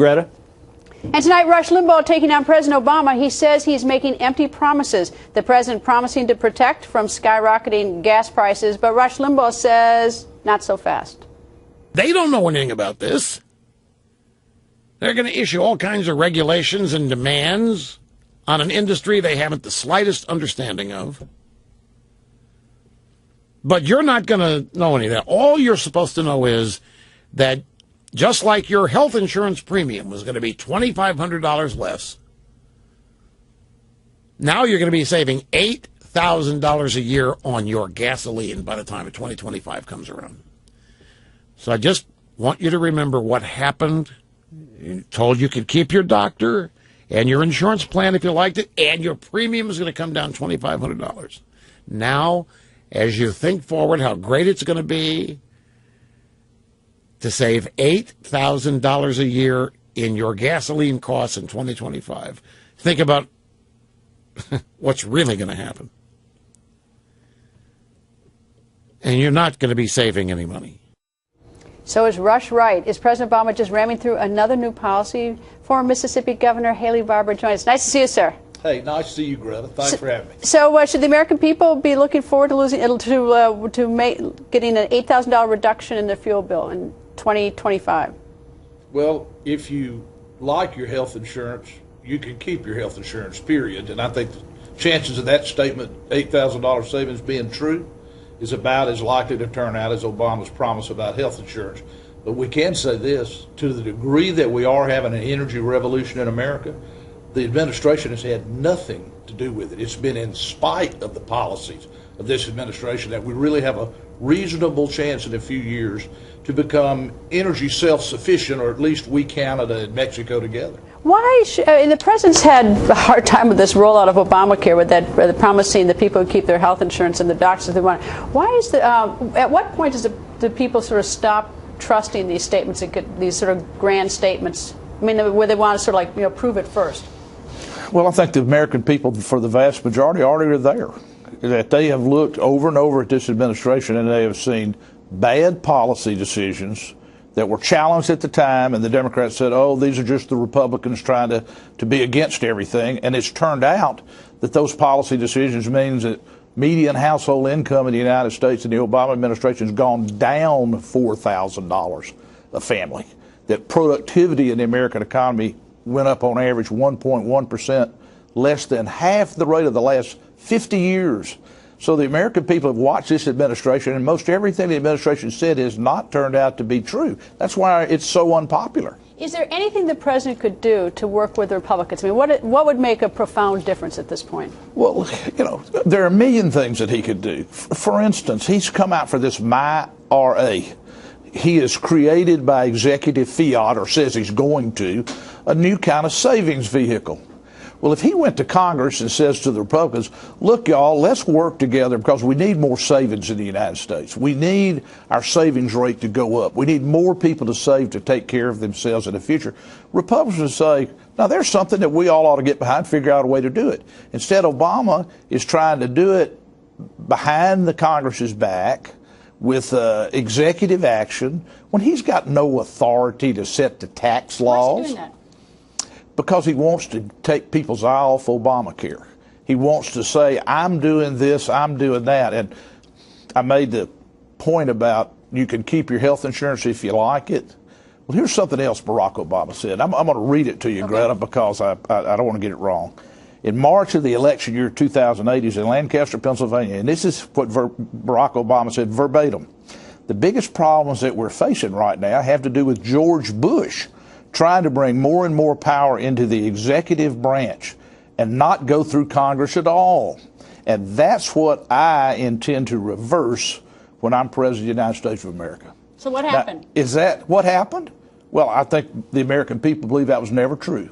Greta. And tonight, Rush Limbaugh taking on President Obama. He says he's making empty promises. The president promising to protect from skyrocketing gas prices. But Rush Limbaugh says not so fast. They don't know anything about this. They're going to issue all kinds of regulations and demands on an industry they haven't the slightest understanding of. But you're not going to know any of that. All you're supposed to know is that just like your health insurance premium was going to be $2,500 less, now you're going to be saving $8,000 a year on your gasoline by the time 2025 comes around. So I just want you to remember what happened. You told you could keep your doctor and your insurance plan if you liked it, and your premium is going to come down $2,500. Now, as you think forward how great it's going to be to save $8,000 a year in your gasoline costs in 2025, think about what's really going to happen. And you're not going to be saving any money. So is Rush right? Is President Obama just ramming through another new policy? Former Mississippi Governor Haley Barbour joins us. Nice to see you, sir. Hey, nice to see you, Greta. Thanks for having me. So should the American people be looking forward to getting an $8,000 reduction in their fuel bill in 2025? Well, if you like your health insurance, you can keep your health insurance, period. And I think the chances of that statement, $8,000 savings, being true is about as likely to turn out as Obama's promise about health insurance. But we can say this, to the degree that we are having an energy revolution in America, the administration has had nothing to do with it. It's been in spite of the policies of this administration that we really have a reasonable chance in a few years to become energy self-sufficient, or at least we, Canada, and Mexico together. Why and the president's had a hard time with this rollout of Obamacare, with that promising that people would keep their health insurance and the doctors if they want. Why is the at what point do people sort of stop trusting these statements, these sort of grand statements? I mean, where they want to sort of like prove it first. Well, I think the American people, for the vast majority, already are there. That they have looked over and over at this administration and they have seen bad policy decisions that were challenged at the time, and the Democrats said, oh, these are just the Republicans trying to be against everything. And it's turned out that those policy decisions means that median household income in the United States in the Obama administration has gone down $4,000 a family. That productivity in the American economy went up on average 1.1%, less than half the rate of the last 50 years. So the American people have watched this administration, and most everything the administration said has not turned out to be true. That's why it's so unpopular. Is there anything the president could do to work with the Republicans? I mean, what would make a profound difference at this point? Well, there are a million things that he could do. For instance, he's come out for this MyRA. He has created by executive fiat, or says he's going to, a new kind of savings vehicle. Well, if he went to Congress and says to the Republicans, look, y'all, let's work together because we need more savings in the United States. We need our savings rate to go up. We need more people to save to take care of themselves in the future. Republicans say, now there's something that we all ought to get behind, figure out a way to do it. Instead, Obama is trying to do it behind the Congress's back with executive action when he's got no authority to set the tax laws. Why is he doing that? Because he wants to take people's eye off Obamacare. He wants to say, I'm doing this, I'm doing that. And I made the point about you can keep your health insurance if you like it. Well, here's something else Barack Obama said. I'm going to read it to you, Greta, because I don't want to get it wrong. In March of the election year 2008, he's in Lancaster, Pennsylvania, and this is what Barack Obama said verbatim. The biggest problems that we're facing right now have to do with George Bush trying to bring more and more power into the executive branch and not go through Congress at all. And that's what I intend to reverse when I'm President of the United States of America. So what happened? Now, is that what happened? Well, I think the American people believe that was never true.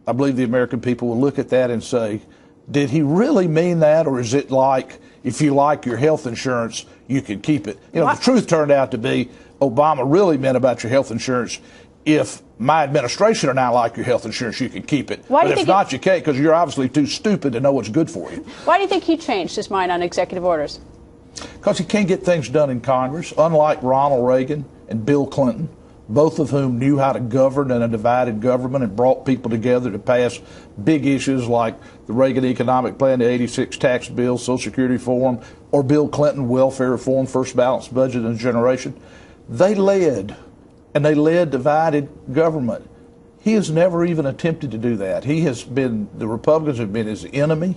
I believe the American people will look at that and say, did he really mean that, or is it like, if you like your health insurance, you can keep it? The truth turned out to be Obama really meant about your health insurance, if my administration and I like your health insurance, you can keep it. But if not, you can't, because you're obviously too stupid to know what's good for you. Why do you think he changed his mind on executive orders? Because he can't get things done in Congress. Unlike Ronald Reagan and Bill Clinton, both of whom knew how to govern in a divided government and brought people together to pass big issues like the Reagan economic plan, the 86 tax bill, Social Security reform, or Bill Clinton welfare reform, first balanced budget in a generation. They led, and they led divided government. He has never even attempted to do that. The Republicans have been his enemy.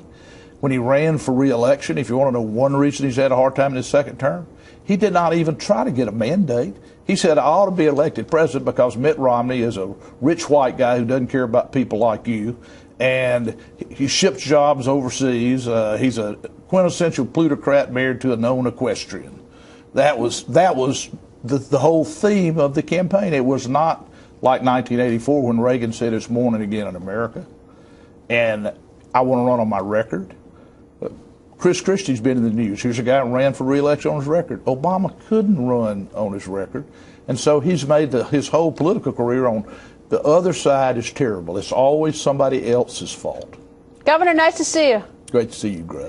When he ran for re-election, if you want to know one reason he's had a hard time in his second term, he did not even try to get a mandate. He said, I ought to be elected president because Mitt Romney is a rich white guy who doesn't care about people like you, and he ships jobs overseas. He's a quintessential plutocrat married to a known equestrian. That was the whole theme of the campaign. It was not like 1984 when Reagan said it's morning again in America. And I want to run on my record. Chris Christie's been in the news. Here's a guy who ran for re-election on his record. Obama couldn't run on his record. And so he's made his whole political career on the other side is terrible. It's always somebody else's fault. Governor, nice to see you. Great to see you, Greta.